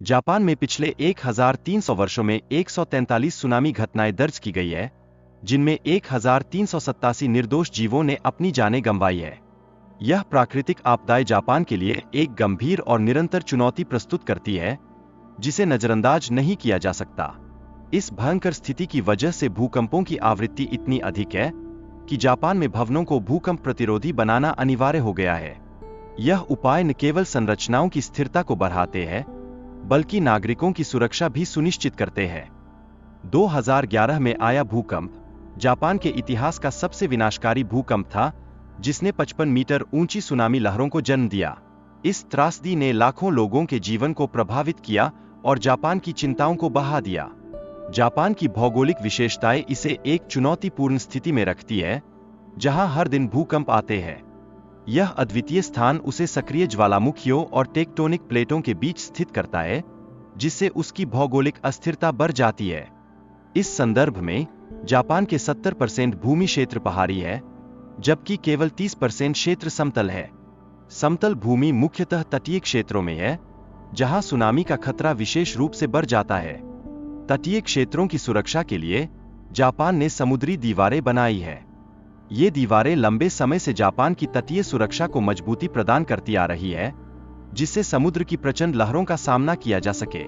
Japan में पिछले 1300 वर्षों में 143 सुनामी घटनाएं दर्ज की गई है, जिनमें 1387 निर्दोष जीवों ने अपनी जानें गंवाई है। यह प्राकृतिक आपदाएं जापान के लिए एक गंभीर और निरंतर चुनौती प्रस्तुत करती है, जिसे नजरअंदाज नहीं किया जा सकता। इस भयंकर स्थिति की वजह से भूकंपों की आवृत्ति इतनी अधिक है कि जापान में भवनों को भूकंप प्रतिरोधी बनाना अनिवार्य हो गया है। यह उपाय न केवल संरचनाओं की स्थिरता को बढ़ाते हैं, बल्कि नागरिकों की सुरक्षा भी सुनिश्चित करते हैं। 2011 में आया भूकंप जापान के इतिहास का सबसे विनाशकारी भूकंप था, जिसने 55 मीटर ऊंची सुनामी लहरों को जन्म दिया। इस त्रासदी ने लाखों लोगों के जीवन को प्रभावित किया और जापान की चिंताओं को बढ़ा दिया। जापान की भौगोलिक विशेषताएं इसे एक चुनौतीपूर्ण स्थिति में रखती है, जहां हर दिन भूकंप आते हैं। यह अद्वितीय स्थान उसे सक्रिय ज्वालामुखियों और टेक्टोनिक प्लेटों के बीच स्थित करता है, जिससे उसकी भौगोलिक अस्थिरता बढ़ जाती है। इस संदर्भ में जापान के 70% भूमि क्षेत्र पहाड़ी है, जबकि केवल 30% क्षेत्र समतल है। समतल भूमि मुख्यतः तटीय क्षेत्रों में है, जहां सुनामी का खतरा विशेष रूप से बढ़ जाता है। तटीय क्षेत्रों की सुरक्षा के लिए जापान ने समुद्री दीवारें बनाई है। ये दीवारें लंबे समय से जापान की तटीय सुरक्षा को मजबूती प्रदान करती आ रही है, जिससे समुद्र की प्रचंड लहरों का सामना किया जा सके।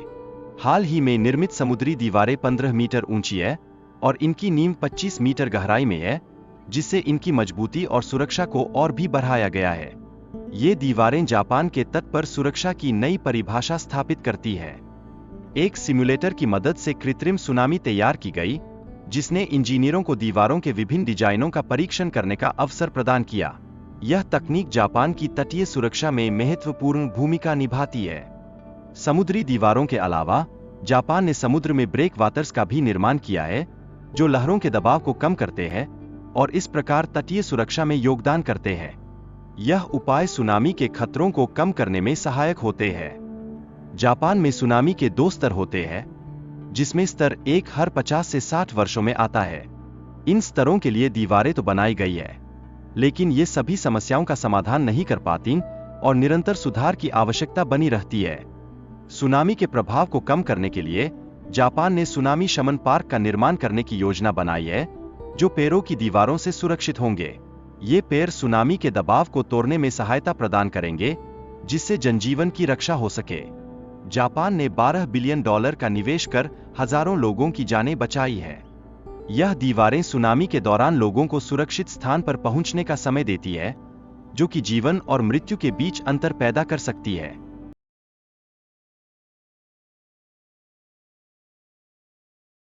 हाल ही में निर्मित समुद्री दीवारें 15 मीटर ऊंची है और इनकी नींव 25 मीटर गहराई में है, जिससे इनकी मजबूती और सुरक्षा को और भी बढ़ाया गया है। ये दीवारें जापान के तट पर सुरक्षा की नई परिभाषा स्थापित करती है। एक सिम्युलेटर की मदद से कृत्रिम सुनामी तैयार की गई, जिसने इंजीनियरों को दीवारों के विभिन्न डिजाइनों का परीक्षण करने का अवसर प्रदान किया। यह तकनीक जापान की तटीय सुरक्षा में महत्वपूर्ण भूमिका निभाती है। समुद्री दीवारों के अलावा जापान ने समुद्र में ब्रेकवाटर्स का भी निर्माण किया है, जो लहरों के दबाव को कम करते हैं और इस प्रकार तटीय सुरक्षा में योगदान करते हैं। यह उपाय सुनामी के खतरों को कम करने में सहायक होते हैं। जापान में सुनामी के 2 स्तर होते हैं, जिसमें स्तर 1 हर 50 से 60 वर्षों में आता है। इन स्तरों के लिए दीवारें तो बनाई गई है, लेकिन ये सभी समस्याओं का समाधान नहीं कर पाती और निरंतर सुधार की आवश्यकता बनी रहती है। सुनामी के प्रभाव को कम करने के लिए जापान ने सुनामी शमन पार्क का निर्माण करने की योजना बनाई है, जो पेड़ों की दीवारों से सुरक्षित होंगे। ये पेड़ सुनामी के दबाव को तोड़ने में सहायता प्रदान करेंगे, जिससे जनजीवन की रक्षा हो सके। जापान ने $12 बिलियन का निवेश कर हजारों लोगों की जानें बचाई है। यह दीवारें सुनामी के दौरान लोगों को सुरक्षित स्थान पर पहुंचने का समय देती है, जो कि जीवन और मृत्यु के बीच अंतर पैदा कर सकती है।